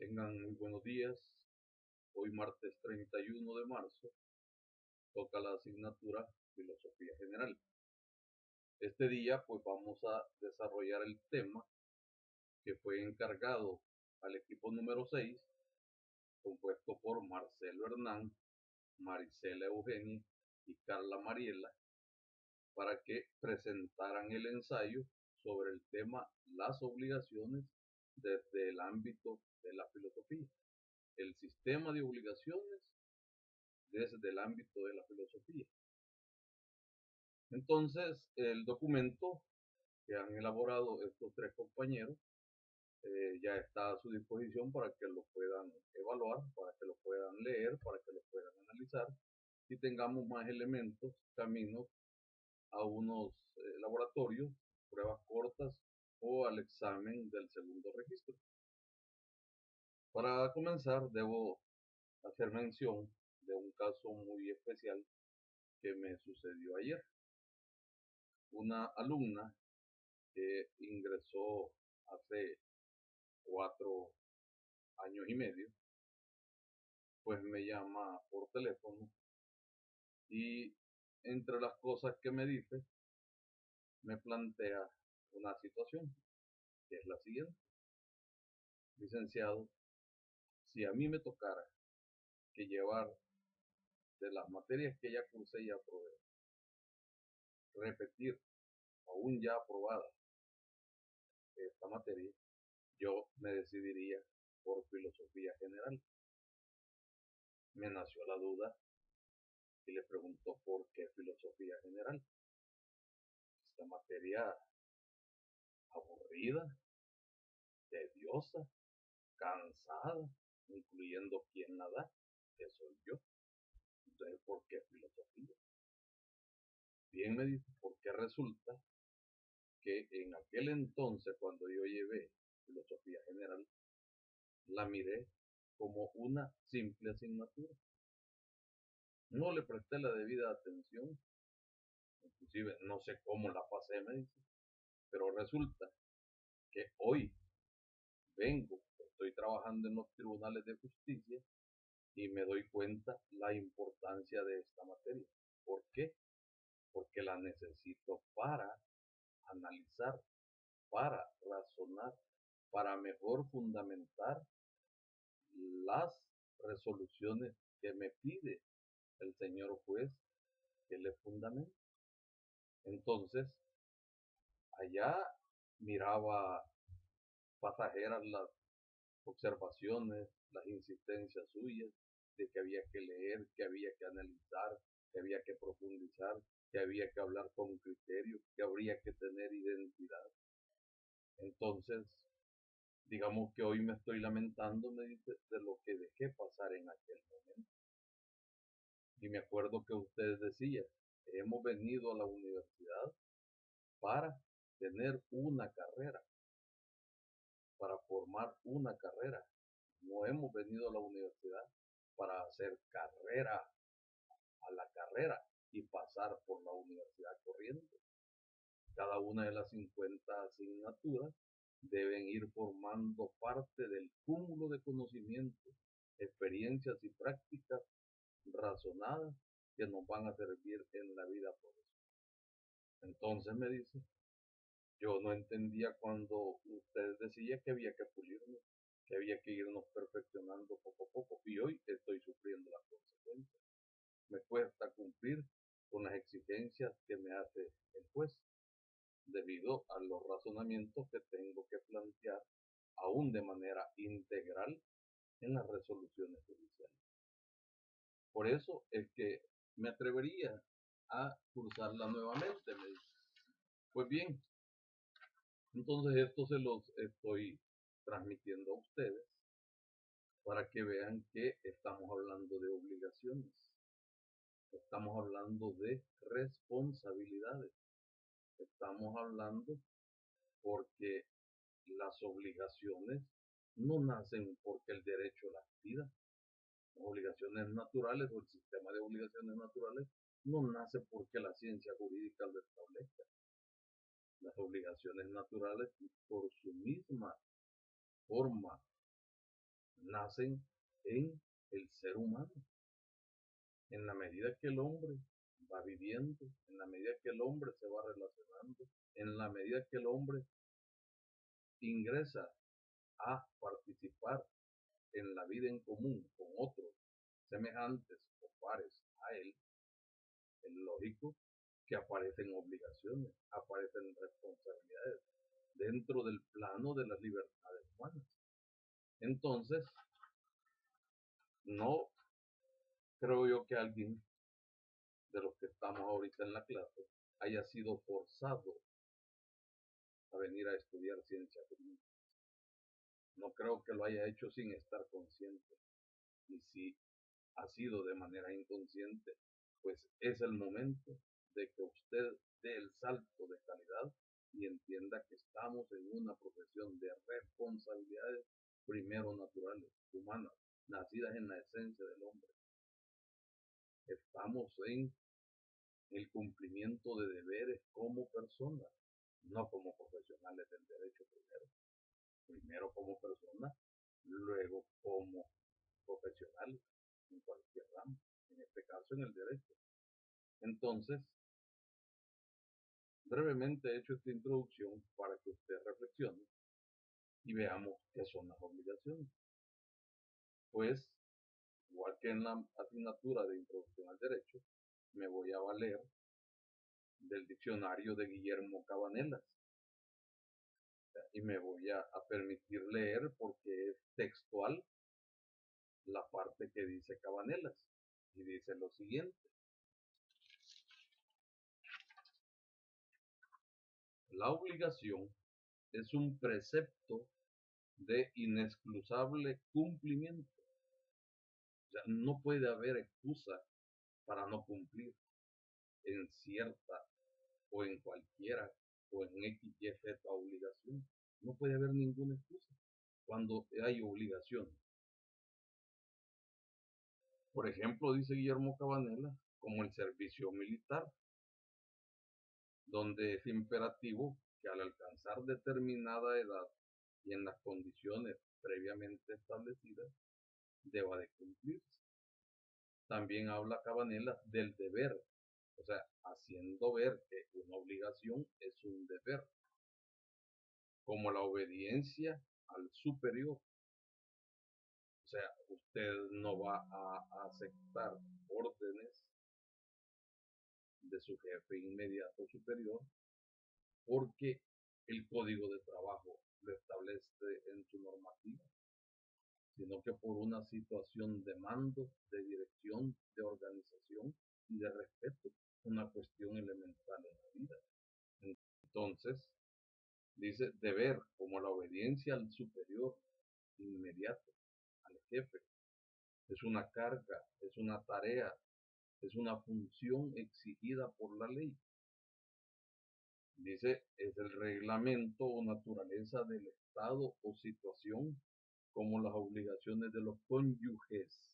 Tengan muy buenos días. Hoy martes 31 de marzo toca la asignatura Filosofía General. Este día pues vamos a desarrollar el tema que fue encargado al equipo número 6, compuesto por Marcelo Hernán, Marisela Eugenia y Carla Mariela, para que presentaran el ensayo sobre el tema las obligaciones desde el ámbito de la filosofía. El sistema de obligaciones desde el ámbito de la filosofía. Entonces, el documento que han elaborado estos tres compañeros ya está a su disposición para que lo puedan evaluar, para que lo puedan leer, para que lo puedan analizar y tengamos más elementos, caminos a unos laboratorios, pruebas cortas o al examen del segundo registro. Para comenzar, debo hacer mención de un caso muy especial que me sucedió ayer. Una alumna que ingresó hace 4 años y medio, pues me llama por teléfono y entre las cosas que me dice, me plantea una situación, que es la siguiente. Licenciado, si a mí me tocara que llevar de las materias que ya cursé y aprobé, repetir aún ya aprobada esta materia, yo me decidiría por filosofía general. Me nació la duda y le preguntó por qué filosofía general. Esta materia aburrida, tediosa, cansada, incluyendo quien la da, que soy yo. Entonces, ¿por qué filosofía? Bien, me dice, porque resulta que en aquel entonces, cuando yo llevé filosofía general, la miré como una simple asignatura. No le presté la debida atención, inclusive no sé cómo la pasé, me dice, pero resulta que hoy estoy trabajando en los tribunales de justicia y me doy cuenta la importancia de esta materia. ¿Por qué? Porque la necesito para analizar, para razonar, para mejor fundamentar las resoluciones que me pide el señor juez que le fundamente. Entonces, allá miraba pasajeras las observaciones, las insistencias suyas de que había que leer, que había que analizar, que había que profundizar, que había que hablar con criterio, que habría que tener identidad. Entonces, digamos que hoy me estoy lamentando, me dice, de lo que dejé pasar en aquel momento. Y me acuerdo que usted decía, hemos venido a la universidad para tener una carrera, para formar una carrera. No hemos venido a la universidad para hacer carrera a la carrera y pasar por la universidad corriendo. Cada una de las 50 asignaturas deben ir formando parte del cúmulo de conocimientos, experiencias y prácticas razonadas que nos van a servir en la vida profesional. Entonces me dice, yo no entendía cuando usted decía que había que pulirnos, que había que irnos perfeccionando poco a poco, y hoy estoy sufriendo las consecuencias. Me cuesta cumplir con las exigencias que me hace el juez, debido a los razonamientos que tengo que plantear aún de manera integral en las resoluciones judiciales. Por eso es que me atrevería a cursarla nuevamente, me dice. Pues bien, entonces esto se los estoy transmitiendo a ustedes para que vean que estamos hablando de obligaciones, estamos hablando de responsabilidades, estamos hablando porque las obligaciones no nacen porque el derecho las pida. Las obligaciones naturales o el sistema de obligaciones naturales no nace porque la ciencia jurídica lo establezca. Las obligaciones naturales, por su misma forma nacen en el ser humano. En la medida que el hombre va viviendo, en la medida que el hombre se va relacionando, en la medida que el hombre ingresa a participar en la vida en común con otros semejantes o pares a él, es lógico que aparecen obligaciones, aparecen responsabilidades dentro del plano de las libertades humanas. Entonces, no creo yo que alguien de los que estamos ahorita en la clase haya sido forzado a venir a estudiar ciencia política. No creo que lo haya hecho sin estar consciente. Y si ha sido de manera inconsciente, pues es el momento de que usted dé el salto de calidad y entienda que estamos en una profesión de responsabilidades, primero naturales, humanas, nacidas en la esencia del hombre. Estamos en el cumplimiento de deberes como personas, no como profesionales del derecho primero. Primero como personas, luego como profesionales en cualquier ramo, en este caso en el derecho. Entonces, brevemente he hecho esta introducción para que usted reflexione y veamos qué son las obligaciones. Pues, igual que en la asignatura de introducción al derecho, me voy a valer del diccionario de Guillermo Cabanelas y me voy a permitir leer porque es textual la parte que dice Cabanelas y dice lo siguiente: la obligación es un precepto de inexcusable cumplimiento. O sea, no puede haber excusa para no cumplir en cierta o en cualquiera o en X, Y, Z obligación. No puede haber ninguna excusa cuando hay obligación. Por ejemplo, dice Guillermo Cabanela, como el servicio militar, donde es imperativo que al alcanzar determinada edad y en las condiciones previamente establecidas, deba de cumplirse. También habla Cabanela del deber, o sea, haciendo ver que una obligación es un deber, como la obediencia al superior. O sea, usted no va a aceptar órdenes de su jefe inmediato superior porque el código de trabajo lo establece en su normativa, sino que por una situación de mando, de dirección, de organización y de respeto, una cuestión elemental en la vida. Entonces, dice deber como la obediencia al superior inmediato, al jefe. Es una carga, es una tarea, es una función exigida por la ley. Dice, es el reglamento o naturaleza del estado o situación, como las obligaciones de los cónyuges,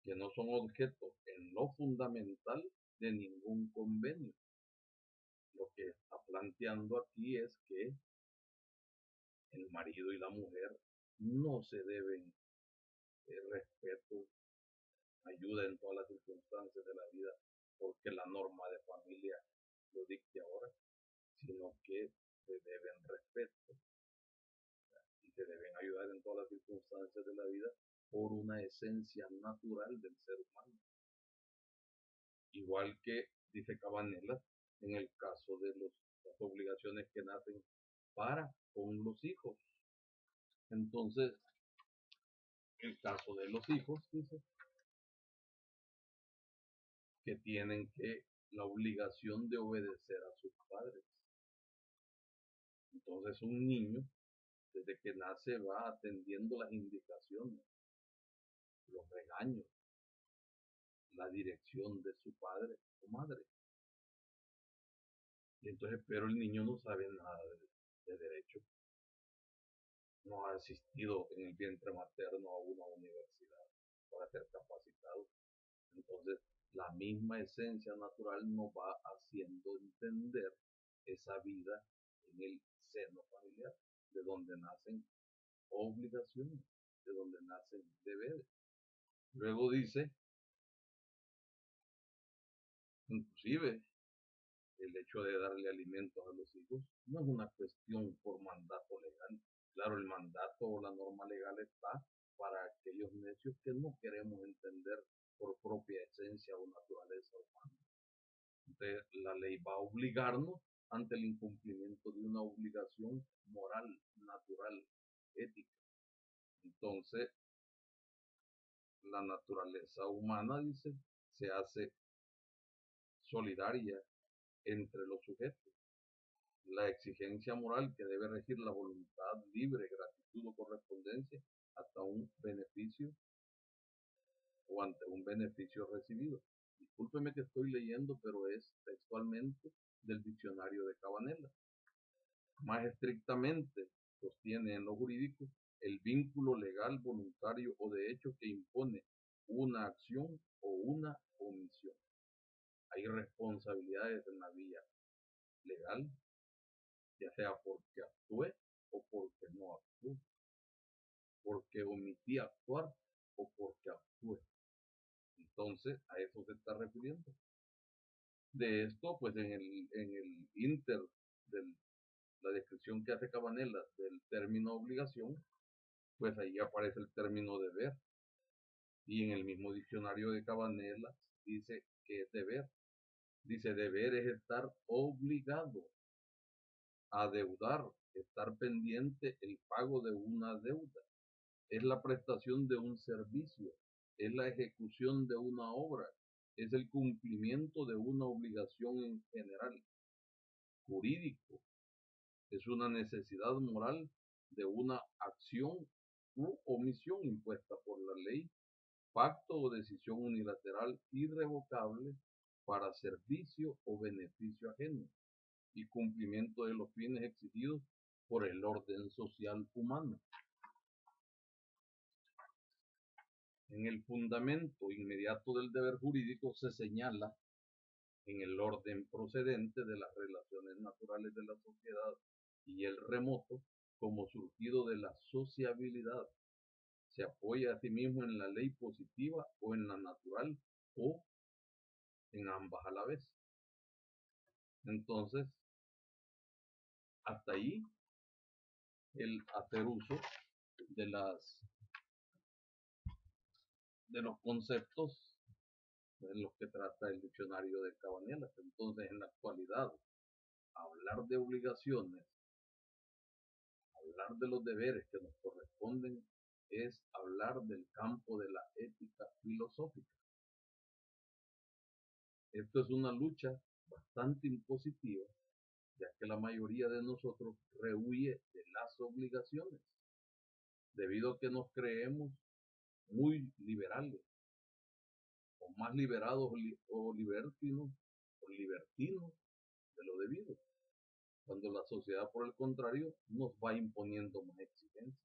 que no son objeto en lo fundamental de ningún convenio. Lo que está planteando aquí es que el marido y la mujer no se deben respeto, ayuda en todas las circunstancias de la vida, porque la norma de familia lo dicte ahora, sino que se deben respeto y se deben ayudar en todas las circunstancias de la vida por una esencia natural del ser humano. Igual que dice Cabanela en el caso de las obligaciones que nacen para con los hijos. Entonces, el caso de los hijos, dice, que tienen la obligación de obedecer a sus padres. Entonces, un niño, desde que nace, va atendiendo las indicaciones, los regaños, la dirección de su padre o madre. Y entonces, pero el niño no sabe nada de derecho. No ha asistido en el vientre materno a una universidad para ser capacitado. Entonces, la misma esencia natural nos va haciendo entender esa vida en el seno familiar, de donde nacen obligaciones, de donde nacen deberes. Luego dice, inclusive, el hecho de darle alimentos a los hijos no es una cuestión por mandato legal. Claro, el mandato o la norma legal está para aquellos necios que no queremos entender por propia esencia o naturaleza humana. Entonces, la ley va a obligarnos ante el incumplimiento de una obligación moral, natural, ética. Entonces, la naturaleza humana, dice, se hace solidaria entre los sujetos. La exigencia moral que debe regir la voluntad libre, gratitud o correspondencia hasta un beneficio o ante un beneficio recibido. Discúlpeme que estoy leyendo, pero es textualmente del diccionario de Cabanela. Más estrictamente, sostiene en lo jurídico el vínculo legal, voluntario o de hecho que impone una acción o una omisión. Hay responsabilidades en la vía legal, ya sea porque actúe o porque no actúe, porque omití actuar o porque actúe. Entonces, a eso se está refiriendo. De esto, pues en el inter de la descripción que hace Cabanela del término obligación, pues ahí aparece el término deber. Y en el mismo diccionario de Cabanela dice que es deber. Dice, deber es estar obligado a deudar, estar pendiente el pago de una deuda. Es la prestación de un servicio, es la ejecución de una obra, es el cumplimiento de una obligación en general. Jurídico, es una necesidad moral de una acción u omisión impuesta por la ley, pacto o decisión unilateral irrevocable para servicio o beneficio ajeno y cumplimiento de los fines exigidos por el orden social humano. En el fundamento inmediato del deber jurídico se señala en el orden procedente de las relaciones naturales de la sociedad y el remoto como surgido de la sociabilidad. Se apoya a sí mismo en la ley positiva o en la natural o en ambas a la vez. Entonces, hasta ahí el hacer uso de los conceptos en los que trata el diccionario de Cabanela. Entonces, en la actualidad, hablar de obligaciones, hablar de los deberes que nos corresponden, es hablar del campo de la ética filosófica. Esto es una lucha bastante impositiva, ya que la mayoría de nosotros rehuye de las obligaciones, debido a que nos creemos muy liberales, o más liberados o libertinos de lo debido, cuando la sociedad, por el contrario, nos va imponiendo más exigencias.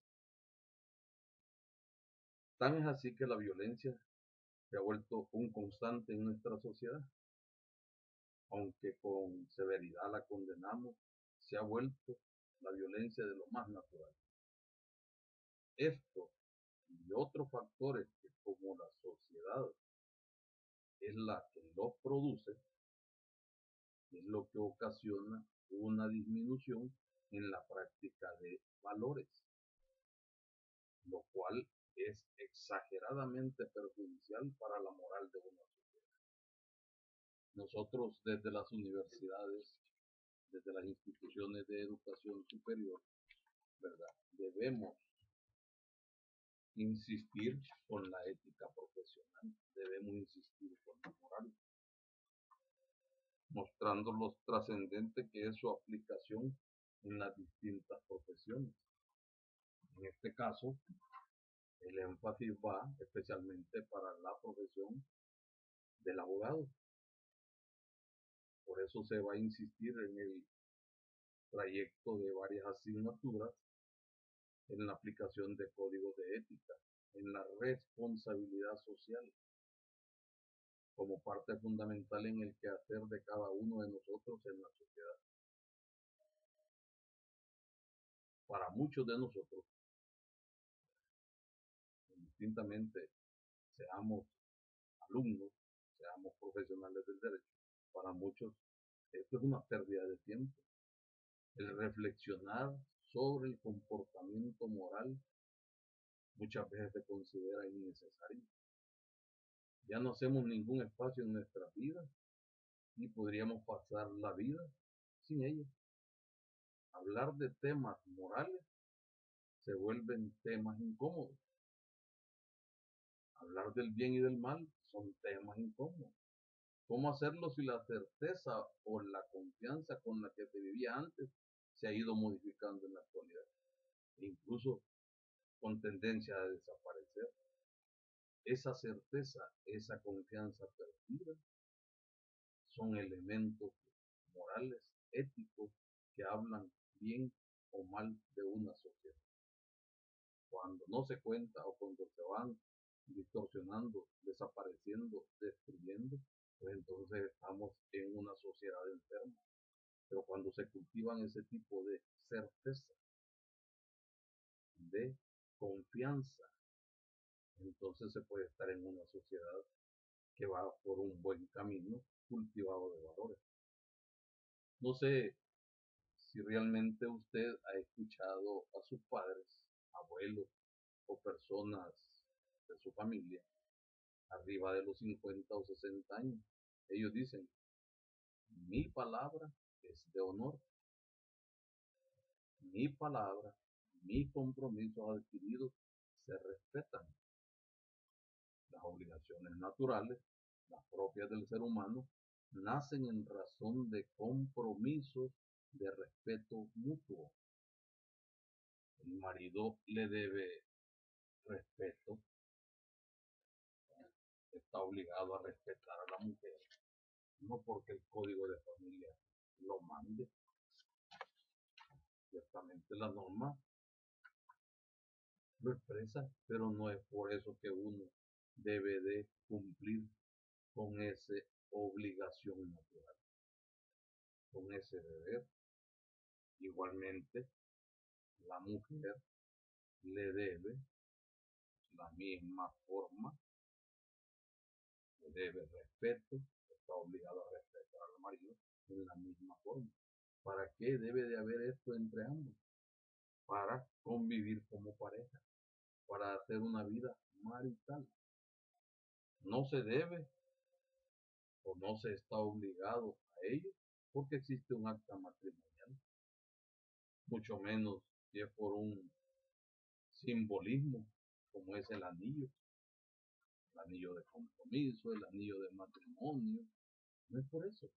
Tan es así que la violencia se ha vuelto un constante en nuestra sociedad, aunque con severidad la condenamos, se ha vuelto la violencia de lo más natural. Esto y otros factores que, como la sociedad es la que los produce, es lo que ocasiona una disminución en la práctica de valores, lo cual es exageradamente perjudicial para la moral de una sociedad. Nosotros desde las universidades, desde las instituciones de educación superior, ¿verdad? Debemos insistir con la ética profesional, debemos insistir con la moral, mostrando lo trascendente que es su aplicación en las distintas profesiones. En este caso, el énfasis va especialmente para la profesión del abogado. Por eso se va a insistir en el trayecto de varias asignaturas en la aplicación de códigos de ética, en la responsabilidad social, como parte fundamental en el quehacer de cada uno de nosotros en la sociedad. Para muchos de nosotros, indistintamente seamos alumnos, seamos profesionales del derecho, para muchos esto es una pérdida de tiempo. El reflexionar sobre el comportamiento moral muchas veces se considera innecesario. Ya no hacemos ningún espacio en nuestra vida y podríamos pasar la vida sin ella. Hablar de temas morales se vuelven temas incómodos. Hablar del bien y del mal son temas incómodos. ¿Cómo hacerlo si la certeza o la confianza con la que se vivía antes se ha ido modificando en la actualidad? E incluso con tendencia a desaparecer. Esa certeza, esa confianza perdida son elementos morales, éticos, que hablan bien o mal de una sociedad. Cuando no se cuenta o cuando se van distorsionando, desapareciendo, destruyendo, pues entonces estamos en una sociedad enferma. Pero cuando se cultivan ese tipo de certeza, de confianza, entonces se puede estar en una sociedad que va por un buen camino cultivado de valores. No sé si realmente usted ha escuchado a sus padres, abuelos o personas de su familia arriba de los 50 o 60 años. Ellos dicen, mi palabra es de honor, mi palabra, mis compromisos adquiridos se respetan. Las obligaciones naturales, las propias del ser humano, nacen en razón de compromisos de respeto mutuo. El marido le debe respeto, está obligado a respetar a la mujer, no porque el código de familia lo mande. Ciertamente la norma lo expresa, pero no es por eso que uno debe de cumplir con esa obligación natural, con ese deber. Igualmente, la mujer le debe la misma forma, le debe respeto, está obligado a respetar al marido en la misma forma. ¿Para qué debe de haber esto entre ambos? Para convivir como pareja, para hacer una vida marital. No se debe o no se está obligado a ello porque existe un acta matrimonial, mucho menos si es por un simbolismo como es el anillo de compromiso, el anillo de matrimonio. No es por eso.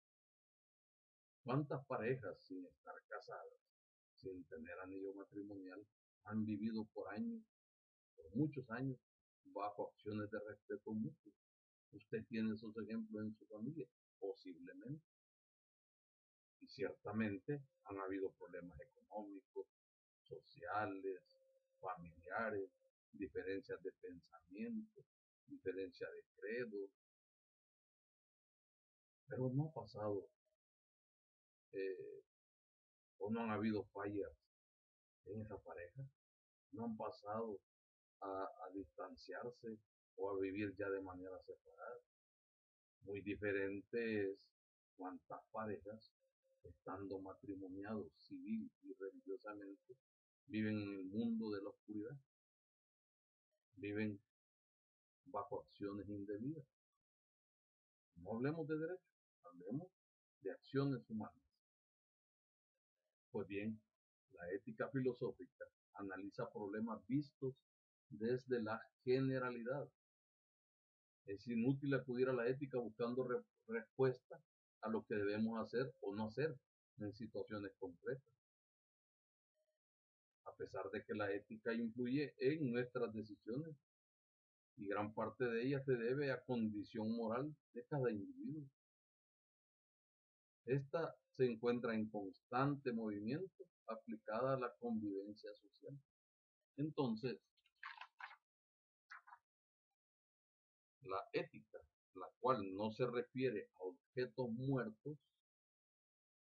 ¿Cuántas parejas sin estar casadas, sin tener anillo matrimonial, han vivido por años, por muchos años, bajo acciones de respeto mutuo? Usted tiene esos ejemplos en su familia, posiblemente. Y ciertamente han habido problemas económicos, sociales, familiares, diferencias de pensamiento, diferencias de credo, pero no ha pasado o no han habido fallas en esa pareja, no han pasado a distanciarse o a vivir ya de manera separada. Muy diferente es cuántas parejas, estando matrimoniados civil y religiosamente, viven en el mundo de la oscuridad, viven bajo acciones indebidas. No hablemos de derecho, hablemos de acciones humanas. Pues bien, la ética filosófica analiza problemas vistos desde la generalidad. Es inútil acudir a la ética buscando respuesta a lo que debemos hacer o no hacer en situaciones concretas. A pesar de que la ética influye en nuestras decisiones y gran parte de ella se debe a condición moral de cada individuo. Esta se encuentra en constante movimiento aplicada a la convivencia social. Entonces, la ética, la cual no se refiere a objetos muertos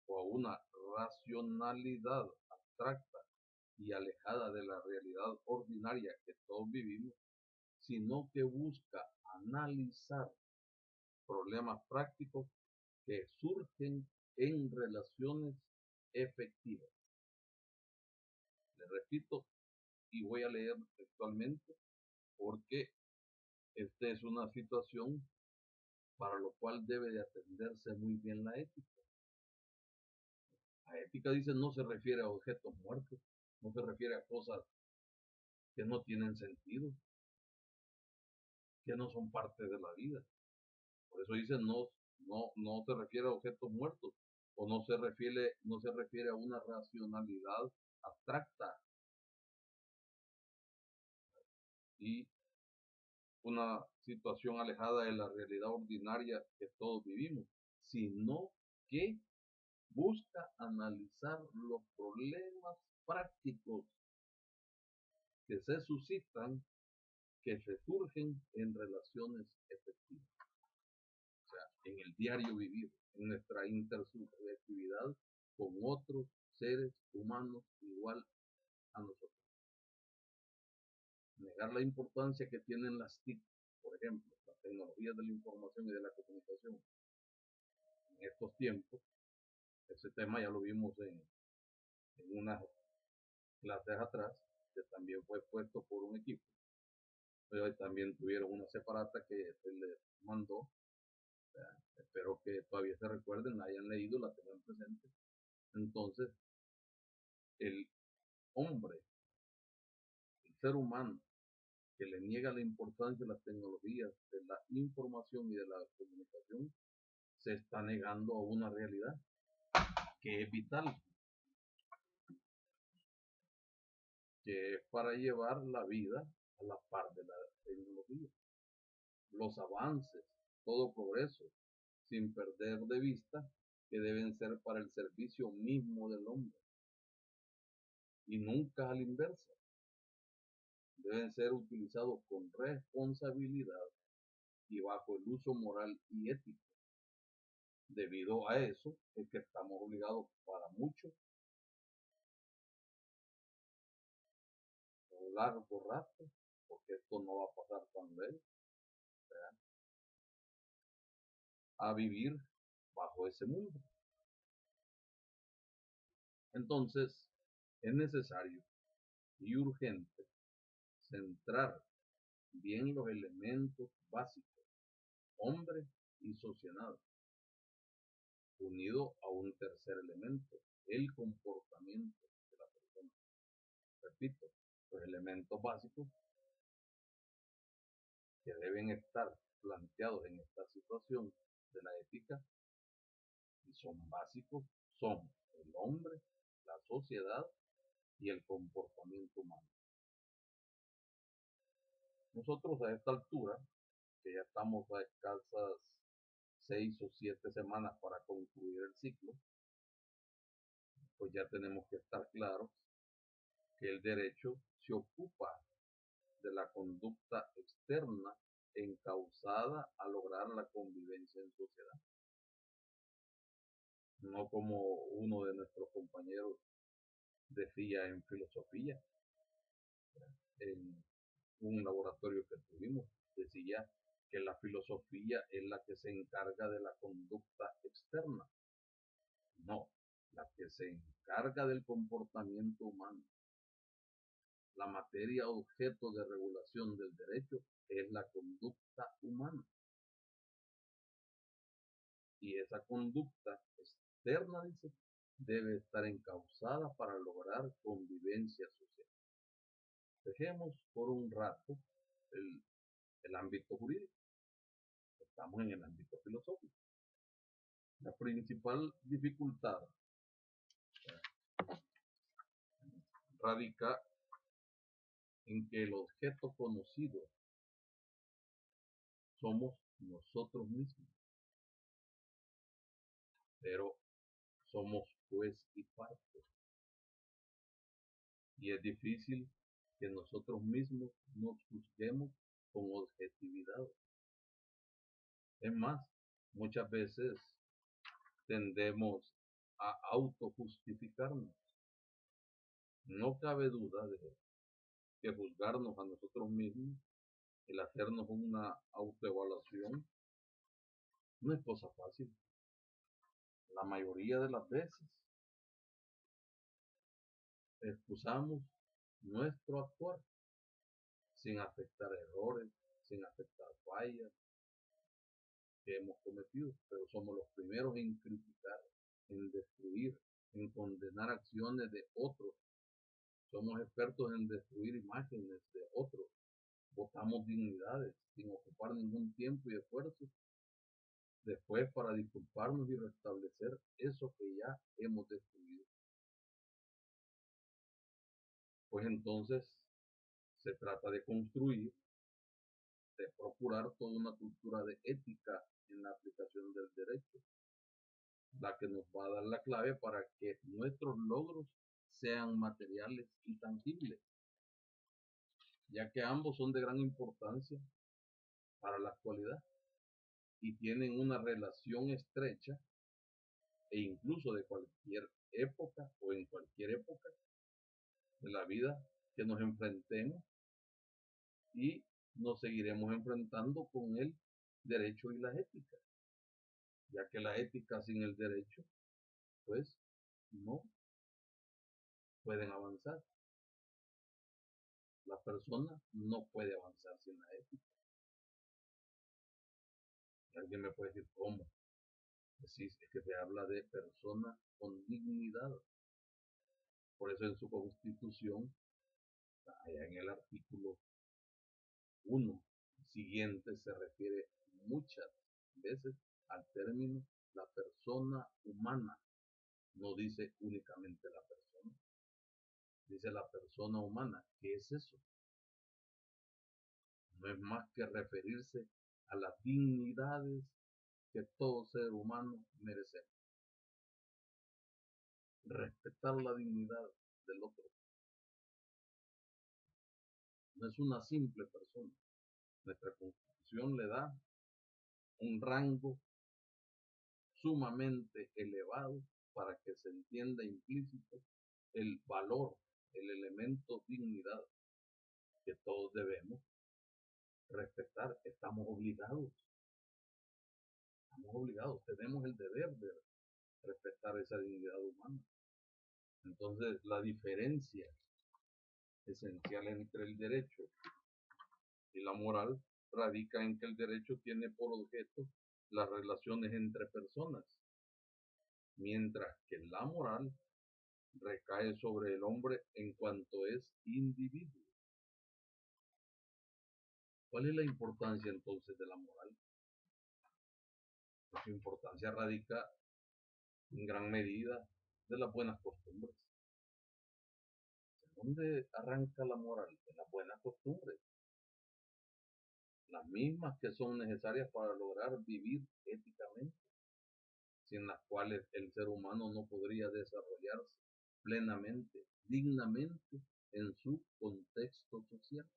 o a una racionalidad abstracta y alejada de la realidad ordinaria que todos vivimos, sino que busca analizar problemas prácticos que surgen en relaciones efectivas. Le repito y voy a leer textualmente porque esta es una situación para lo cual debe de atenderse muy bien la ética. La ética, dice, no se refiere a objetos muertos, no se refiere a cosas que no tienen sentido, que no son parte de la vida. Por eso dice, no se refiere a objetos muertos, o no se refiere a una racionalidad abstracta y una situación alejada de la realidad ordinaria que todos vivimos, sino que busca analizar los problemas prácticos que se suscitan, que se surgen en relaciones efectivas. O sea, en el diario vivir, en nuestra intersubjetividad con otros seres humanos igual a nosotros. Negar la importancia que tienen las TIC, por ejemplo, las tecnologías de la información y de la comunicación, en estos tiempos, ese tema ya lo vimos en unas clases atrás, que también fue puesto por un equipo, pero también tuvieron una separata que se les mandó. Espero que todavía se recuerden, la hayan leído, la tengan presente. Entonces, el hombre, el ser humano, que le niega la importancia de las tecnologías, de la información y de la comunicación, se está negando a una realidad que es vital, que es para llevar la vida a la par de la tecnología. Los avances, todo progreso, sin perder de vista que deben ser para el servicio mismo del hombre y nunca a la inversa. Deben ser utilizados con responsabilidad y bajo el uso moral y ético. Debido a eso es que estamos obligados para muchos a largo rato, porque esto no va a pasar tan lejos, a vivir bajo ese mundo. Entonces, es necesario y urgente centrar bien los elementos básicos, hombre y sociedad, unido a un tercer elemento, el comportamiento de la persona. Repito, los elementos básicos que deben estar planteados en esta situación de la ética y son básicos son el hombre, la sociedad y el comportamiento humano. Nosotros a esta altura, que ya estamos a escasas 6 o 7 semanas para concluir el ciclo, pues ya tenemos que estar claros que el derecho se ocupa de la conducta externa encausada a lograr la convivencia en sociedad. No como uno de nuestros compañeros decía en filosofía, en un laboratorio que tuvimos, decía que la filosofía es la que se encarga de la conducta externa. No, la que se encarga del comportamiento humano. La materia objeto de regulación del derecho es la conducta humana. Y esa conducta externa, dice, debe estar encausada para lograr convivencia social. Dejemos por un rato el ámbito jurídico. Estamos en el ámbito filosófico. La principal dificultad radica en que el objeto conocido somos nosotros mismos, pero somos juez y parte. Y es difícil que nosotros mismos nos juzguemos con objetividad. Es más, muchas veces tendemos a autojustificarnos. No cabe duda de que juzgarnos a nosotros mismos el hacernos una autoevaluación no es cosa fácil. La mayoría de las veces excusamos nuestro actuar sin afectar errores, sin afectar fallas que hemos cometido, pero somos los primeros en criticar, en destruir, en condenar acciones de otros. Somos expertos en destruir imágenes de otros. Botamos dignidades sin ocupar ningún tiempo y esfuerzo después para disculparnos y restablecer eso que ya hemos destruido. Pues entonces se trata de construir, de procurar toda una cultura de ética en la aplicación del derecho, la que nos va a dar la clave para que nuestros logros sean materiales y tangibles, ya que ambos son de gran importancia para la actualidad y tienen una relación estrecha e incluso de cualquier época o en cualquier época de la vida que nos enfrentemos y nos seguiremos enfrentando con el derecho y la ética, ya que la ética sin el derecho pues no pueden avanzar. La persona no puede avanzar sin la ética. Y alguien me puede decir, ¿cómo? Pues sí, es que se habla de persona con dignidad. Por eso en su constitución, allá en el artículo 1 siguiente, se refiere muchas veces al término la persona humana. No dice únicamente la persona, dice la persona humana. ¿Qué es eso? No es más que referirse a las dignidades que todo ser humano merece. Respetar la dignidad del otro. No es una simple persona. Nuestra constitución le da un rango sumamente elevado para que se entienda implícito el valor, el elemento dignidad que todos debemos respetar. Estamos obligados, tenemos el deber de respetar esa dignidad humana. Entonces, la diferencia esencial entre el derecho y la moral radica en que el derecho tiene por objeto las relaciones entre personas, mientras que la moral recae sobre el hombre en cuanto es individuo. ¿Cuál es la importancia entonces de la moral? Pues su importancia radica en gran medida de las buenas costumbres. ¿De dónde arranca la moral? De las buenas costumbres, las mismas que son necesarias para lograr vivir éticamente, sin las cuales el ser humano no podría desarrollarse plenamente, dignamente en su contexto social.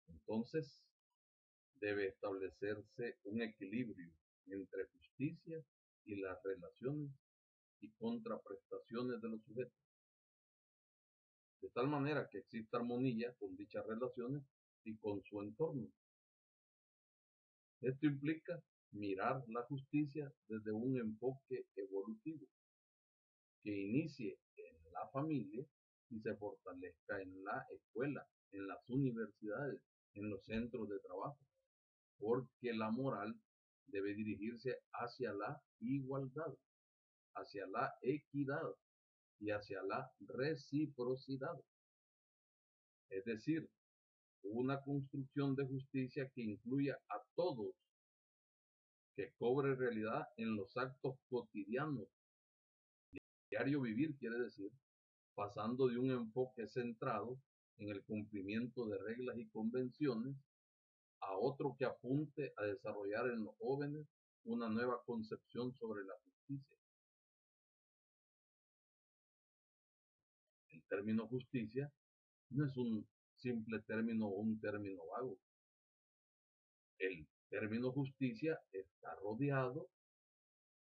Entonces, debe establecerse un equilibrio entre justicia y las relaciones y contraprestaciones de los sujetos, de tal manera que exista armonía con dichas relaciones y con su entorno. Esto implica mirar la justicia desde un enfoque evolutivo, que inicie en la familia y se fortalezca en la escuela, en las universidades, en los centros de trabajo, porque la moral debe dirigirse hacia la igualdad, hacia la equidad y hacia la reciprocidad. Es decir, una construcción de justicia que incluya a todos, que cobre realidad en los actos cotidianos. Diario vivir quiere decir, pasando de un enfoque centrado en el cumplimiento de reglas y convenciones a otro que apunte a desarrollar en los jóvenes una nueva concepción sobre la justicia. El término justicia no es un simple término o un término vago. El término justicia está rodeado,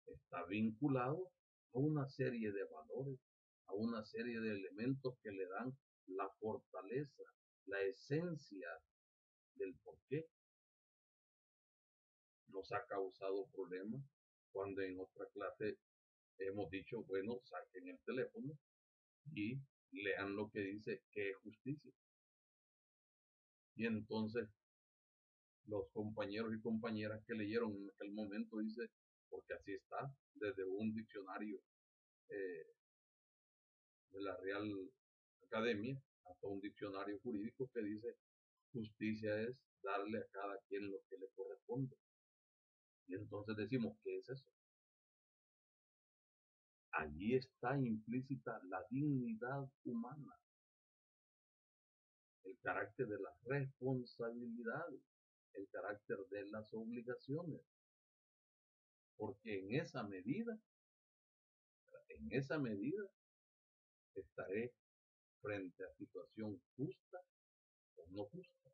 está vinculado a una serie de valores, a una serie de elementos que le dan la fortaleza la esencia del por qué nos ha causado problemas cuando en otra clase hemos dicho, bueno, saquen el teléfono y lean lo que dice que es justicia. Y entonces los compañeros y compañeras que leyeron en aquel momento dice, porque así está, desde un diccionario eh, de la Real Academia hasta un diccionario jurídico que dice, justicia es darle a cada quien lo que le corresponde. Y entonces decimos, ¿qué es eso? Allí está implícita la dignidad humana, el carácter de las responsabilidades, el carácter de las obligaciones, porque en esa medida estaré frente a situación justa o no justa.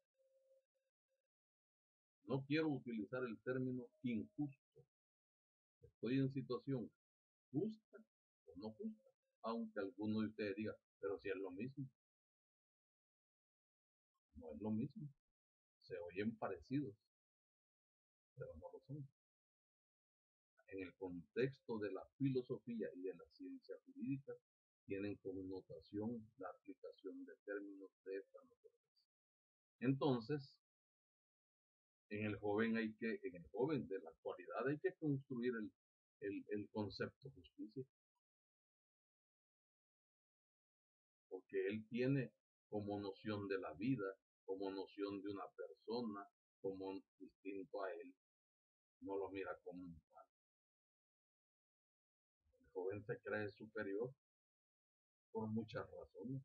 No quiero utilizar el término injusto. Estoy en situación justa o no justa, aunque alguno de ustedes diga, pero si es lo mismo. No es lo mismo. Se oyen parecidos, pero no lo son. En el contexto de la filosofía y de la ciencia jurídica, tienen connotación la aplicación de términos de esta naturaleza. Entonces, en el joven de la actualidad hay que construir el concepto justicia, porque él tiene como noción de la vida, como noción de una persona, como distinto a él, no lo mira como un tal. El joven se cree superior por muchas razones.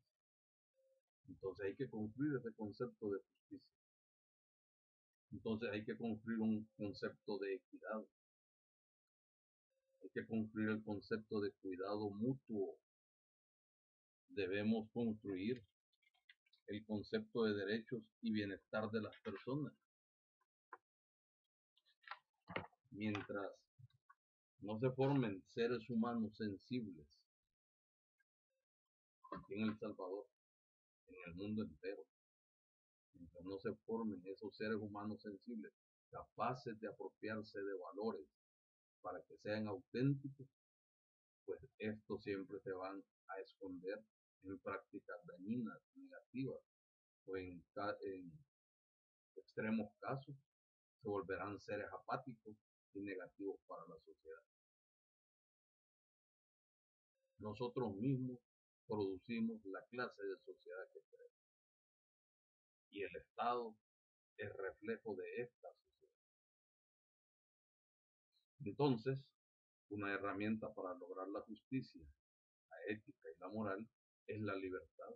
Entonces hay que construir ese concepto de justicia. Entonces hay que construir un concepto de equidad. Hay que construir el concepto de cuidado mutuo. Debemos construir el concepto de derechos y bienestar de las personas. Mientras no se formen seres humanos sensibles aquí en El Salvador, en el mundo entero, mientras no se formen esos seres humanos sensibles capaces de apropiarse de valores para que sean auténticos, pues estos siempre se van a esconder en prácticas dañinas, negativas, o en extremos casos se volverán seres apáticos y negativos para la sociedad. Nosotros mismos producimos la clase de sociedad que queremos y el Estado es reflejo de esta sociedad. Entonces, una herramienta para lograr la justicia, la ética y la moral es la libertad,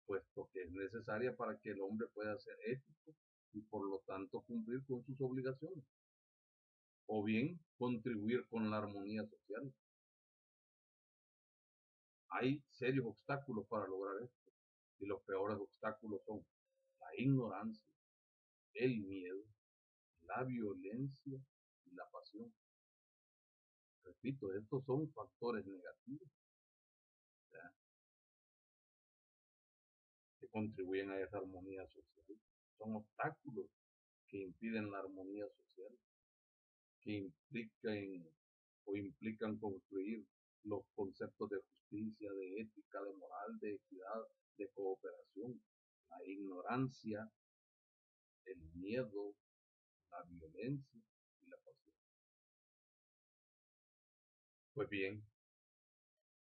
puesto que es necesaria para que el hombre pueda ser ético y por lo tanto cumplir con sus obligaciones, o bien contribuir con la armonía social. Hay serios obstáculos para lograr esto, y los peores obstáculos son la ignorancia, el miedo, la violencia y la pasión. Repito, estos son factores negativos, ¿ya?, que contribuyen a esa armonía social. Son obstáculos que impiden la armonía social, que implican construir los conceptos de justicia, de ética, de moral, de equidad, de cooperación. La ignorancia, el miedo, la violencia y la pasión. Pues bien,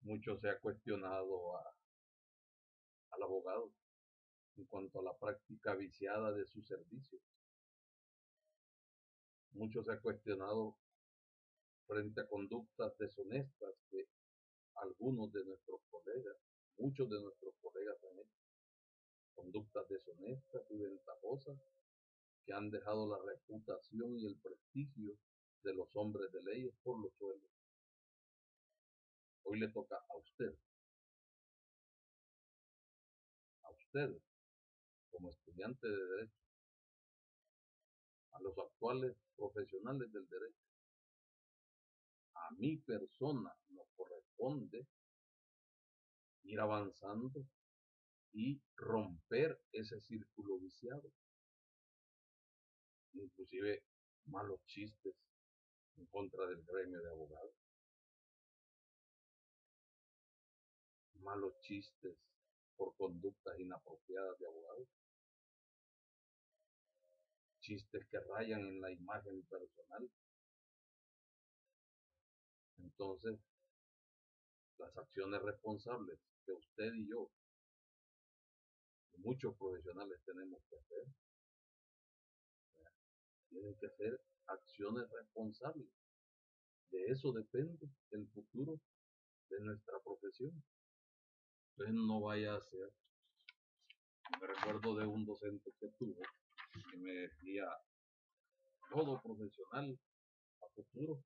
mucho se ha cuestionado al abogado en cuanto a la práctica viciada de sus servicios. Mucho se ha cuestionado frente a conductas deshonestas que algunos de nuestros colegas, muchos de nuestros colegas han hecho. Conductas deshonestas y ventajosas que han dejado la reputación y el prestigio de los hombres de leyes por los suelos. Hoy le toca a usted como estudiante de derecho, a los actuales profesionales del derecho, a mi persona nos corresponde ir avanzando y romper ese círculo viciado. Inclusive malos chistes en contra del gremio de abogados, malos chistes por conductas inapropiadas de abogados, chistes que rayan en la imagen personal. Entonces, las acciones responsables que usted y yo, y muchos profesionales tenemos que hacer, tienen que ser acciones responsables. De eso depende el futuro de nuestra profesión. Entonces no vaya a ser. Me recuerdo de un docente que tuve que me decía, todo profesional a futuro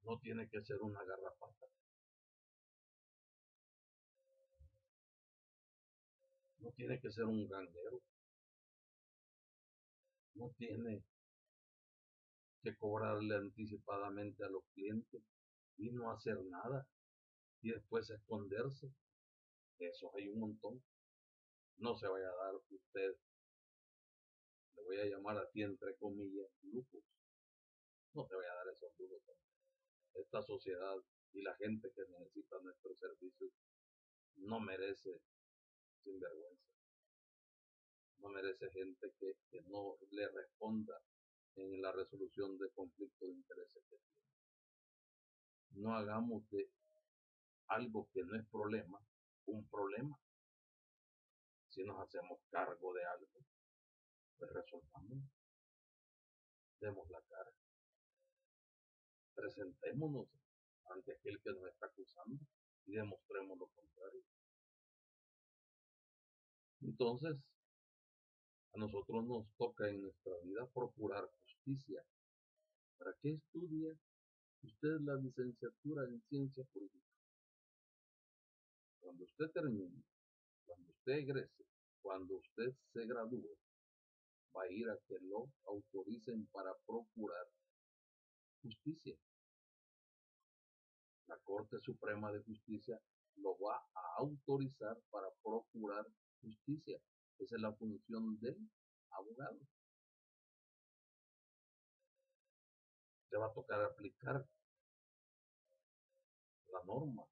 no tiene que ser una garrapata, no tiene que ser un ganguero, no tiene que cobrarle anticipadamente a los clientes y no hacer nada y después esconderse. Eso hay un montón. No se vaya a dar usted, le voy a llamar a ti entre comillas, lujos. No te vaya a dar esos lujos. Esta sociedad y la gente que necesita nuestros servicios no merece sinvergüenza. No merece gente que no le responda en la resolución de conflictos de intereses que tiene. No hagamos de algo que no es problema un problema. Si nos hacemos cargo de algo, pues resolvamos, demos la cara, presentémonos ante aquel que nos está acusando y demostremos lo contrario. Entonces, a nosotros nos toca en nuestra vida procurar justicia. ¿Para qué estudia usted la licenciatura en ciencia política? Cuando usted termine, cuando usted egrese, cuando usted se gradúe, va a ir a que lo autoricen para procurar justicia. La Corte Suprema de Justicia lo va a autorizar para procurar justicia. Esa es la función del abogado. Te va a tocar aplicar la norma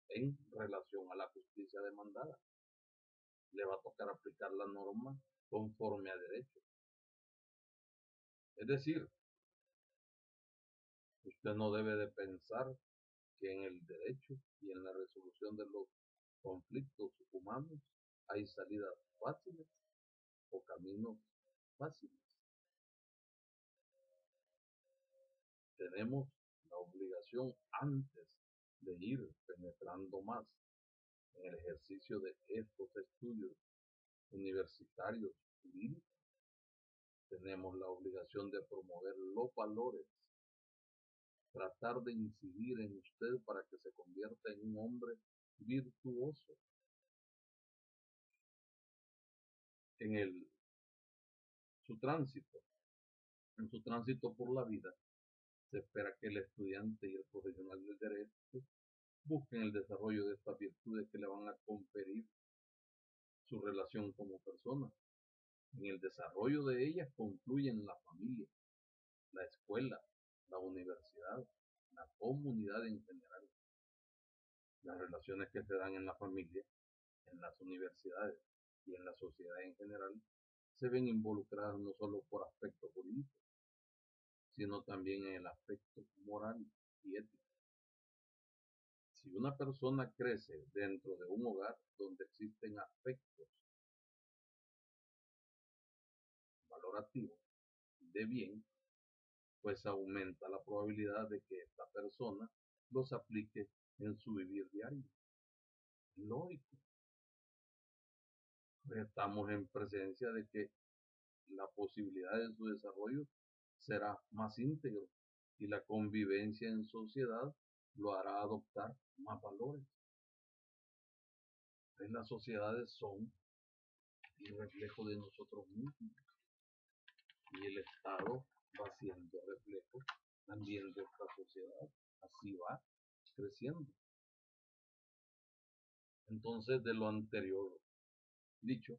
en relación a la justicia demandada. Le va a tocar aplicar la norma conforme a derecho. Es decir, usted no debe de pensar que en el derecho y en la resolución de los conflictos humanos hay salidas fáciles o caminos fáciles. Tenemos la obligación antes de ir penetrando más en el ejercicio de estos estudios universitarios jurídicos. Tenemos la obligación de promover los valores, tratar de incidir en usted para que se convierta en un hombre virtuoso. En su tránsito, en su tránsito por la vida, se espera que el estudiante y el profesional del derecho busquen el desarrollo de estas virtudes que le van a conferir su relación como persona. En el desarrollo de ellas concluyen la familia, la escuela, la universidad, la comunidad en general. Las relaciones que se dan en la familia, en las universidades y en la sociedad en general se ven involucradas no solo por aspectos jurídicos, sino también en el aspecto moral y ético. Si una persona crece dentro de un hogar donde existen aspectos valorativos de bien, pues aumenta la probabilidad de que esta persona los aplique en su vivir diario. Lógico. Pues estamos en presencia de que la posibilidad de su desarrollo será más íntegro y la convivencia en sociedad lo hará adoptar más valores. Pues las sociedades son el reflejo de nosotros mismos y el Estado va siendo reflejo también de esta sociedad. Así va creciendo. Entonces, de lo anterior dicho,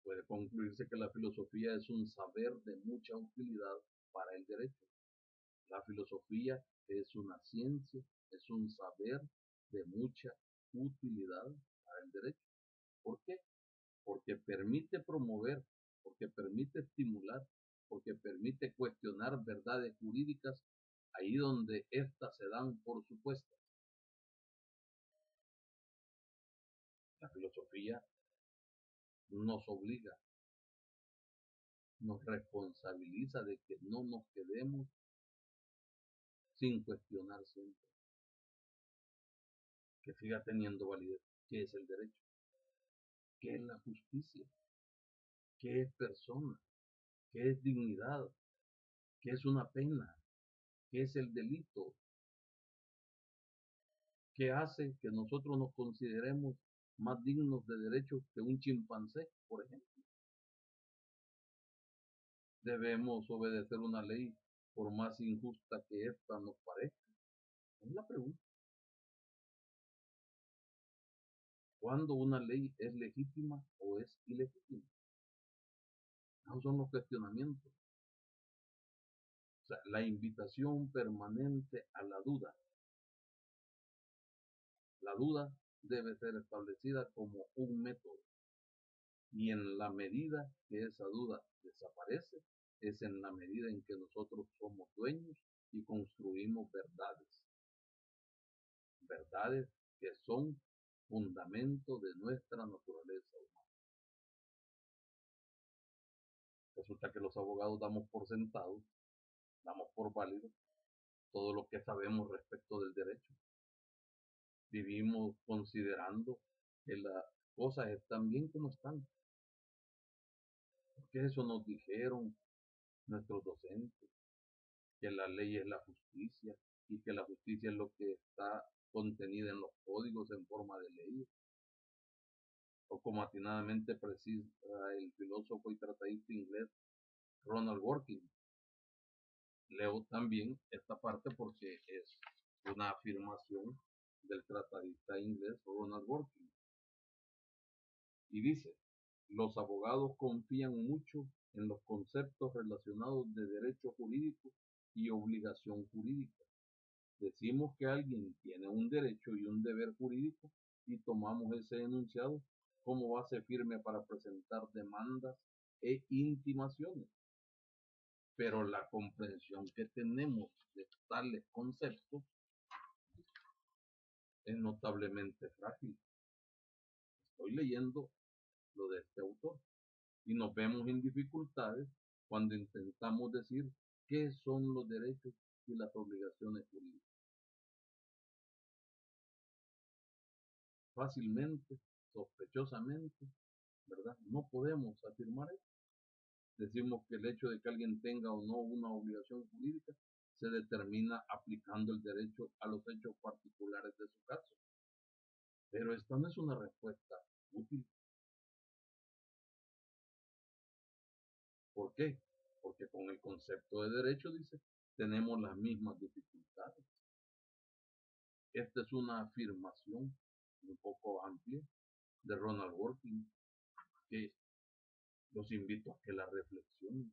puede concluirse que la filosofía es un saber de mucha utilidad para el derecho. La filosofía es una ciencia, es un saber de mucha utilidad para el derecho. ¿Por qué? Porque permite promover, porque permite estimular, porque permite cuestionar verdades jurídicas ahí donde éstas se dan por supuestas. La filosofía nos obliga, nos responsabiliza de que no nos quedemos sin cuestionar siempre, que siga teniendo validez. ¿Qué es el derecho? ¿Qué es la justicia? ¿Qué es persona? ¿Qué es dignidad? ¿Qué es una pena? ¿Qué es el delito? ¿Qué hace que nosotros nos consideremos más dignos de derechos que un chimpancé, por ejemplo? ¿Debemos obedecer una ley por más injusta que ésta nos parezca? Es la pregunta. ¿Cuándo una ley es legítima o es ilegítima? Esos son los cuestionamientos. O sea, la invitación permanente a la duda. La duda debe ser establecida como un método. Y en la medida que esa duda desaparece, es en la medida en que nosotros somos dueños y construimos verdades. Verdades que son fundamento de nuestra naturaleza humana. Resulta que los abogados damos por sentado, damos por válido todo lo que sabemos respecto del derecho. Vivimos considerando que las cosas están bien como están. Porque eso nos dijeron nuestros docentes, que la ley es la justicia y que la justicia es lo que está contenida en los códigos en forma de ley. O como atinadamente precisa el filósofo y tratadista inglés Ronald Working. Leo también esta parte porque es una afirmación del tratadista inglés Ronald Working. Y dice, los abogados confían mucho en los conceptos relacionados de derecho jurídico y obligación jurídica. Decimos que alguien tiene un derecho y un deber jurídico y tomamos ese enunciado como base firme para presentar demandas e intimaciones. Pero la comprensión que tenemos de tales conceptos es notablemente frágil. Estoy leyendo lo de este autor y nos vemos en dificultades cuando intentamos decir qué son los derechos y las obligaciones jurídicas. Fácilmente, sospechosamente, ¿verdad? No podemos afirmar eso. Decimos que el hecho de que alguien tenga o no una obligación jurídica se determina aplicando el derecho a los hechos particulares de su caso. Pero esta no es una respuesta útil. ¿Por qué? Porque con el concepto de derecho, dice, tenemos las mismas dificultades. Esta es una afirmación un poco amplia de Ronald Working que los invito a que la reflexionen.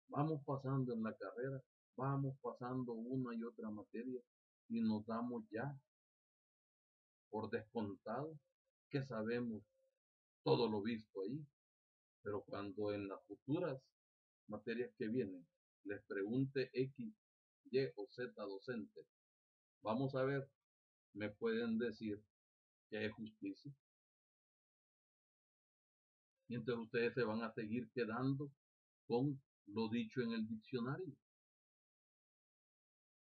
Vamos pasando en la carrera, vamos pasando una y otra materia y nos damos ya por descontado que sabemos todo lo visto ahí, pero cuando en las futuras materias que vienen les pregunte X, Y o Z docente, vamos a ver, me pueden decir que es justicia. Y entonces ustedes se van a seguir quedando con lo dicho en el diccionario,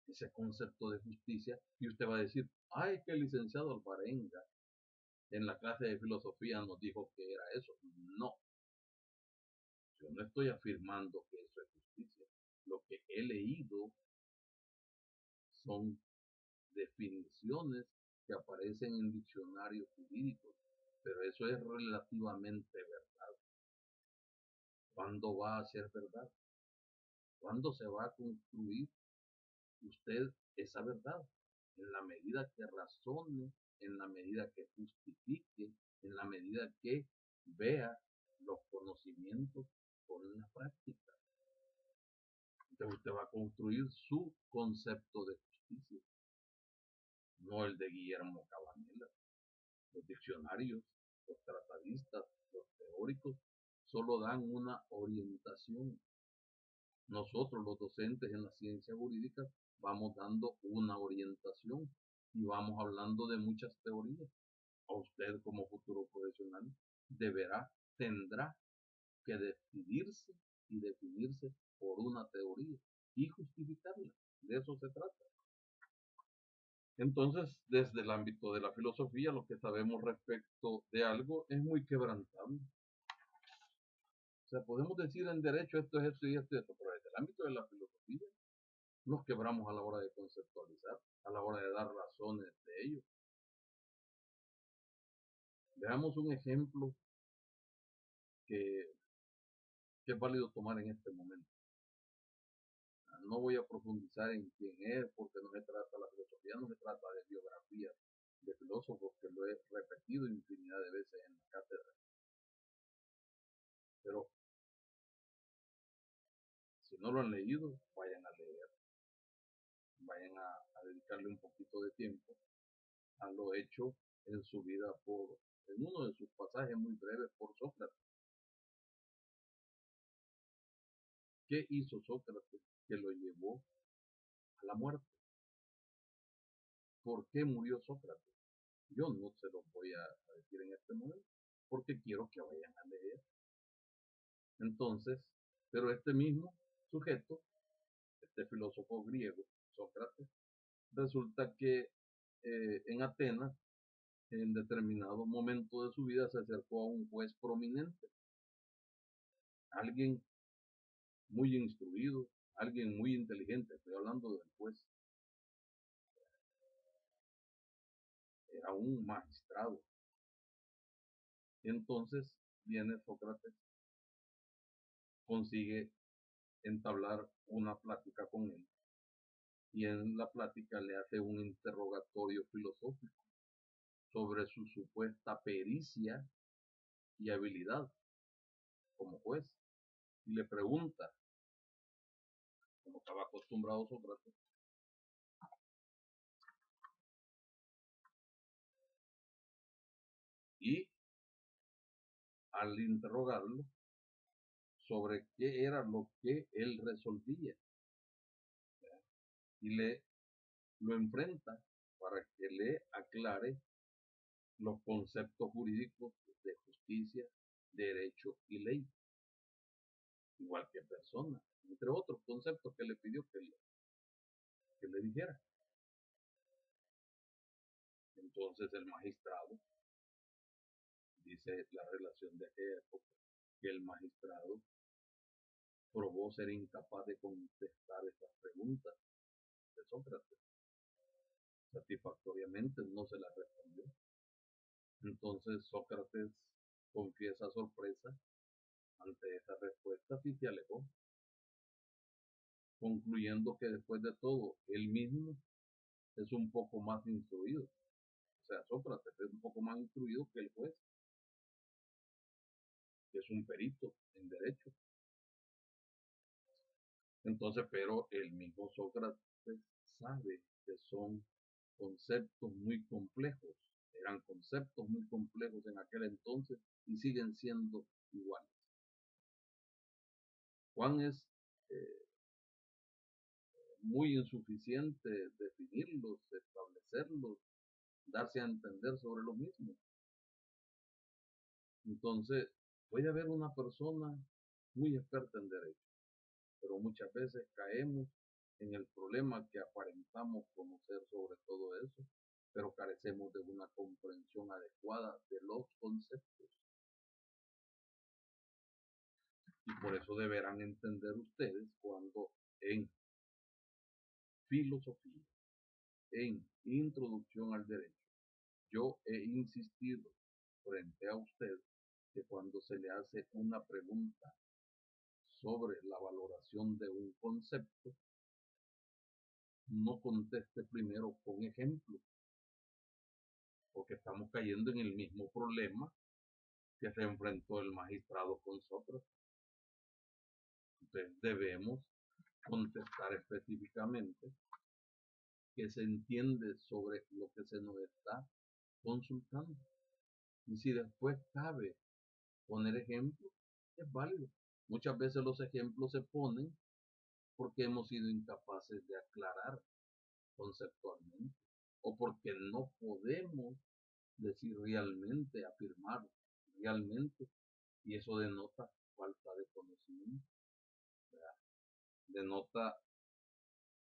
ese concepto de justicia, y usted va a decir, ay, que el licenciado Alvarenga en la clase de filosofía nos dijo que era eso. No, yo no estoy afirmando que eso es justicia. Lo que he leído son definiciones que aparecen en diccionarios jurídicos, pero eso es relativamente verdad. ¿Cuándo va a ser verdad? ¿Cuándo se va a construir usted esa verdad? en la medida que razone, en la medida que justifique, en la medida que vea los conocimientos con la práctica. Entonces usted va a construir su concepto de justicia, no el de Guillermo Cabanela. Los diccionarios, los tratadistas, los teóricos, solo dan una orientación. Nosotros, los docentes en la ciencia jurídica, vamos dando una orientación y vamos hablando de muchas teorías. A usted como futuro profesional tendrá que decidirse y definirse por una teoría y justificarla. De eso se trata. Entonces, desde el ámbito de la filosofía, lo que sabemos respecto de algo es muy quebrantable. O sea, podemos decir en derecho esto es esto y esto y esto, pero desde el ámbito de la filosofía nos quebramos a la hora de conceptualizar, a la hora de dar razones de ello. Veamos un ejemplo que es válido tomar en este momento. No voy a profundizar en quién es, porque no se trata, la filosofía no se trata de biografías de filósofos, que lo he repetido infinidad de veces en la cátedra. Pero si no lo han leído, vayan a leer, vayan a dedicarle un poquito de tiempo a lo hecho en su vida en uno de sus pasajes muy breves por Sócrates. ¿Qué hizo Sócrates que lo llevó a la muerte? ¿Por qué murió Sócrates? Yo no se lo voy a decir en este momento, porque quiero que vayan a leer. Entonces, pero este mismo sujeto, este filósofo griego, Sócrates, resulta que en Atenas, en determinado momento de su vida, se acercó a un juez prominente, alguien muy instruido, alguien muy inteligente, estoy hablando del juez, era un magistrado. Y entonces viene Sócrates, consigue entablar una plática con él, y en la plática le hace un interrogatorio filosófico sobre su supuesta pericia y habilidad como juez. Y le pregunta, como estaba acostumbrado Sócrates, y al interrogarlo sobre qué era lo que él resolvía, y lo enfrenta para que le aclare los conceptos jurídicos de justicia, derecho y ley, igual que persona, entre otros conceptos que le pidió que le dijera. Entonces el magistrado, dice la relación de aquella época, que el magistrado probó ser incapaz de contestar estas preguntas de Sócrates. Satisfactoriamente no se las respondió. Entonces Sócrates confiesa sorpresa ante esa respuesta y se alejó, concluyendo que después de todo él mismo es un poco más instruido. O sea, Sócrates es un poco más instruido que el juez, que es un perito en derecho. Entonces, pero el mismo Sócrates sabe que son conceptos muy complejos, eran conceptos muy complejos en aquel entonces y siguen siendo iguales. Juan es muy insuficiente definirlos, establecerlos, darse a entender sobre lo mismo. Entonces, puede haber una persona muy experta en derecho, pero muchas veces caemos en el problema que aparentamos conocer sobre todo eso, pero carecemos de una comprensión adecuada de los conceptos. Y por eso deberán entender ustedes cuando en filosofía, en introducción al derecho, yo he insistido frente a usted que cuando se le hace una pregunta sobre la valoración de un concepto, no conteste primero con ejemplo, porque estamos cayendo en el mismo problema que se enfrentó el magistrado con Sócrates. Entonces debemos contestar específicamente qué se entiende sobre lo que se nos está consultando. Y si después cabe poner ejemplos, es válido. Muchas veces los ejemplos se ponen porque hemos sido incapaces de aclarar conceptualmente o porque no podemos decir realmente, afirmar realmente, y eso denota falta de conocimiento, ¿verdad? Denota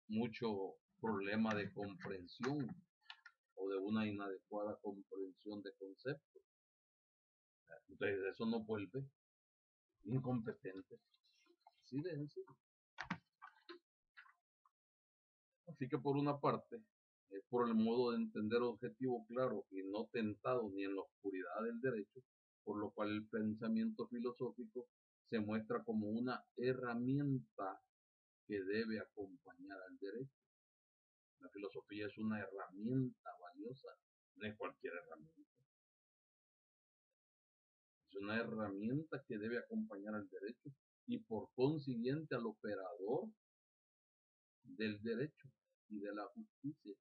mucho problema de comprensión o de una inadecuada comprensión de conceptos. Entonces eso nos vuelve incompetentes. Así de sencillo. Así que por una parte, es por el modo de entender objetivo claro y no tentado ni en la oscuridad del derecho, por lo cual el pensamiento filosófico se muestra como una herramienta que debe acompañar al derecho. La filosofía es una herramienta valiosa, no es cualquier herramienta. Es una herramienta que debe acompañar al derecho y por consiguiente al operador del derecho y de la justicia.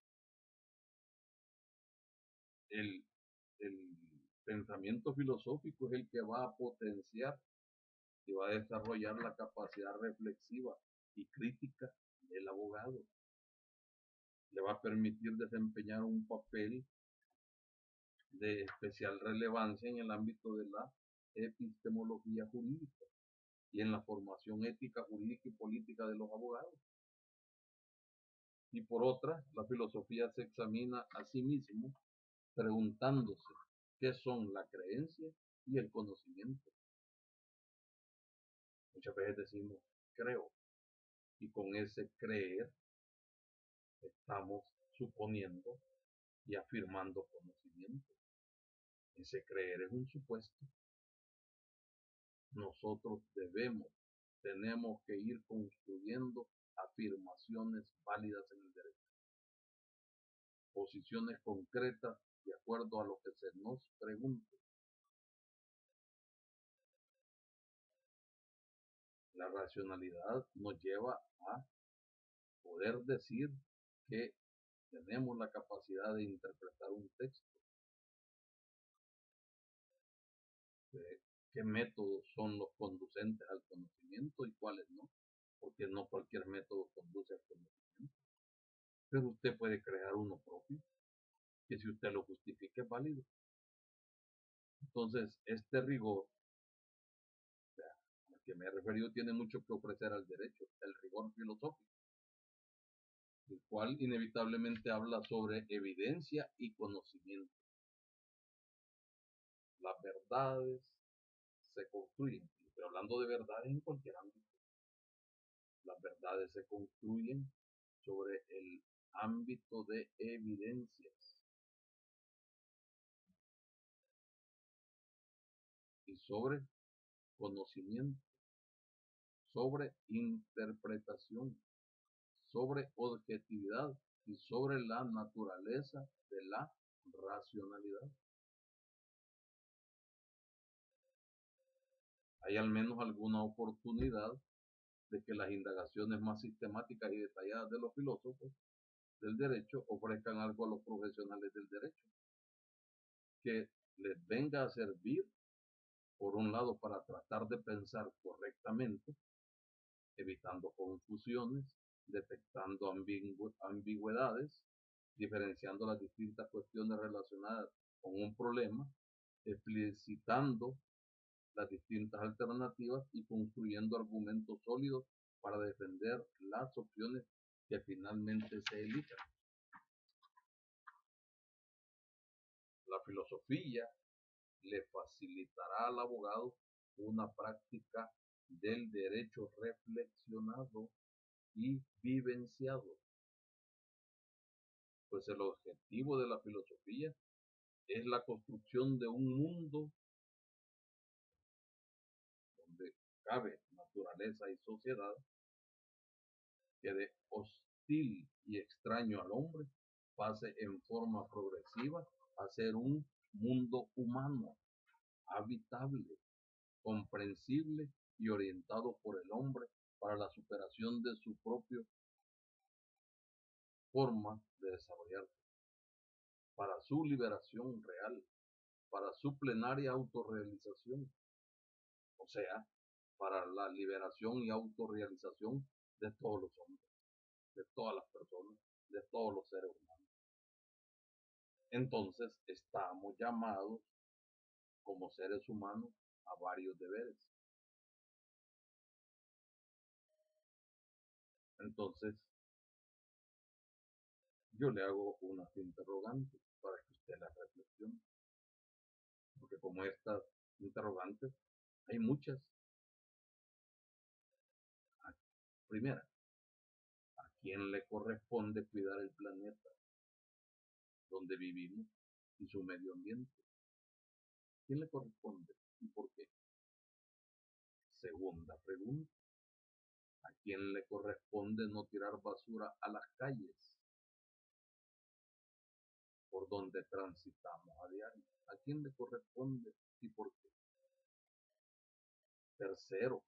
El, el pensamiento filosófico es el que va a potenciar y va a desarrollar la capacidad reflexiva y crítica del abogado. Le va a permitir desempeñar un papel de especial relevancia en el ámbito de la epistemología jurídica y en la formación ética, jurídica y política de los abogados. Y por otra, la filosofía se examina a sí mismo preguntándose qué son la creencia y el conocimiento. Muchas veces decimos creo y con ese creer estamos suponiendo y afirmando conocimiento. Ese creer es un supuesto. Nosotros tenemos que ir construyendo afirmaciones válidas en el derecho, posiciones concretas de acuerdo a lo que se nos pregunte. La racionalidad nos lleva a poder decir que tenemos la capacidad de interpretar un texto, qué métodos son los conducentes al conocimiento y cuáles no, porque no cualquier método conduce al conocimiento. Pero usted puede crear uno propio, que si usted lo justifica es válido. Entonces, este rigor, al que me he referido, tiene mucho que ofrecer al derecho, el rigor filosófico, el cual inevitablemente habla sobre evidencia y conocimiento. Las verdades se construyen, estoy hablando de verdades en cualquier ámbito. Las verdades se construyen sobre el ámbito de evidencias y sobre conocimiento, sobre interpretación, sobre objetividad y sobre la naturaleza de la racionalidad. Hay al menos alguna oportunidad de que las indagaciones más sistemáticas y detalladas de los filósofos del derecho ofrezcan algo a los profesionales del derecho, que les venga a servir, por un lado, para tratar de pensar correctamente, evitando confusiones, detectando ambigüedades, diferenciando las distintas cuestiones relacionadas con un problema, explicitando las distintas alternativas y construyendo argumentos sólidos para defender las opciones que finalmente se elijan. La filosofía le facilitará al abogado una práctica del derecho reflexionado y vivenciado, pues el objetivo de la filosofía es la construcción de un mundo donde cabe naturaleza y sociedad que de hostil y extraño al hombre pase en forma progresiva a ser un mundo humano, habitable, comprensible y orientado por el hombre para la superación de su propia forma de desarrollarse, para su liberación real, para su plenaria autorrealización, o sea, para la liberación y autorrealización de todos los hombres, de todas las personas, de todos los seres humanos. Entonces estamos llamados como seres humanos a varios deberes. Entonces yo le hago unas interrogantes para que usted las reflexione, porque como estas interrogantes hay muchas. Primera, ¿a quién le corresponde cuidar el planeta donde vivimos y su medio ambiente? ¿Quién le corresponde y por qué? Segunda pregunta, ¿a quién le corresponde no tirar basura a las calles por donde transitamos a diario? ¿A quién le corresponde y por qué? Tercero,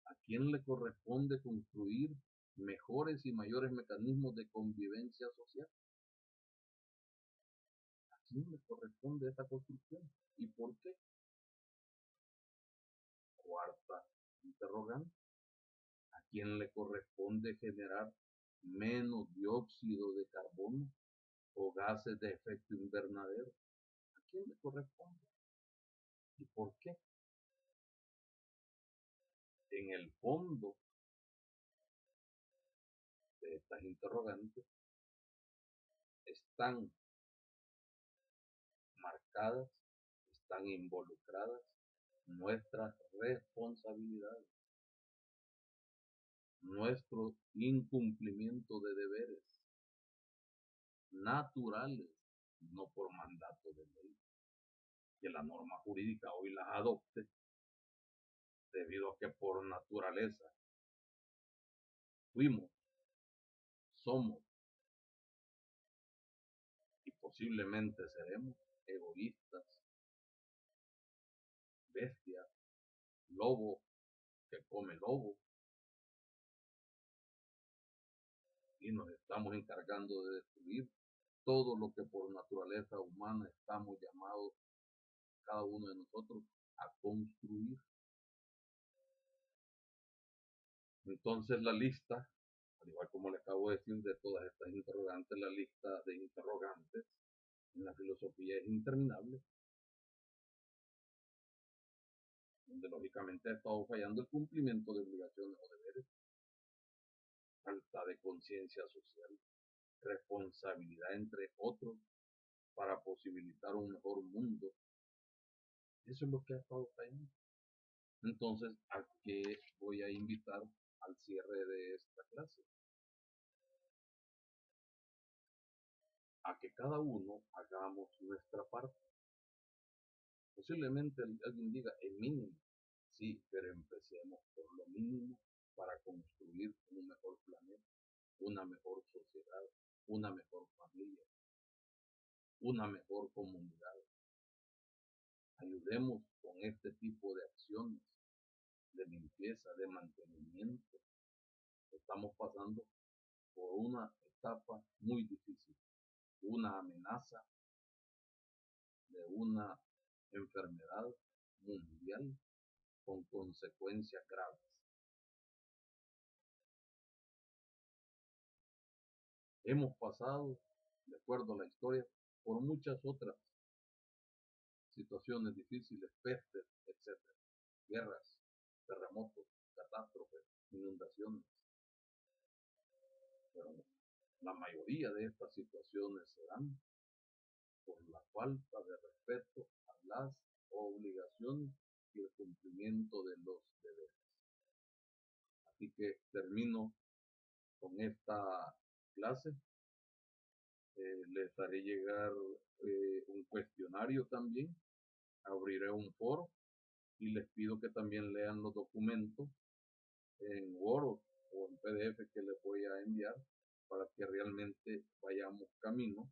¿a quién le corresponde construir mejores y mayores mecanismos de convivencia social? ¿A quién le corresponde esta construcción y por qué? Cuarta interrogante, ¿a quién le corresponde generar menos dióxido de carbono o gases de efecto invernadero? ¿A quién le corresponde y por qué? En el fondo de estas interrogantes están marcadas, están involucradas nuestras responsabilidades, nuestro incumplimiento de deberes naturales, no por mandato de ley, que la norma jurídica hoy las adopte debido a que por naturaleza fuimos, somos y posiblemente seremos egoístas, bestias, lobo que come lobo, y nos estamos encargando de destruir todo lo que por naturaleza humana estamos llamados cada uno de nosotros a construir. Entonces la lista, al igual como le acabo de decir, de todas estas interrogantes, la lista de interrogantes en la filosofía es interminable, donde lógicamente ha estado fallando el cumplimiento de obligaciones o deberes, falta de conciencia social, responsabilidad entre otros para posibilitar un mejor mundo. Eso es lo que ha estado fallando. Entonces, ¿a qué voy a invitar al cierre de esta clase? A que cada uno hagamos nuestra parte. Posiblemente alguien diga, es mínimo. Sí, pero empecemos por lo mínimo para construir un mejor planeta, una mejor sociedad, una mejor familia, una mejor comunidad. Ayudemos con este tipo de acciones de limpieza, de mantenimiento. Estamos pasando por una etapa muy difícil, una amenaza de una enfermedad mundial con consecuencias graves. Hemos pasado, de acuerdo a la historia, por muchas otras situaciones difíciles, pestes, etcétera, guerras, terremotos, catástrofes, inundaciones. Pero la mayoría de estas situaciones se dan por la falta de respeto a las obligaciones y el cumplimiento de los deberes. Así que termino con esta clase. Les haré llegar un cuestionario también. Abriré un foro y les pido que también lean los documentos en Word o en PDF que les voy a enviar para que realmente vayamos camino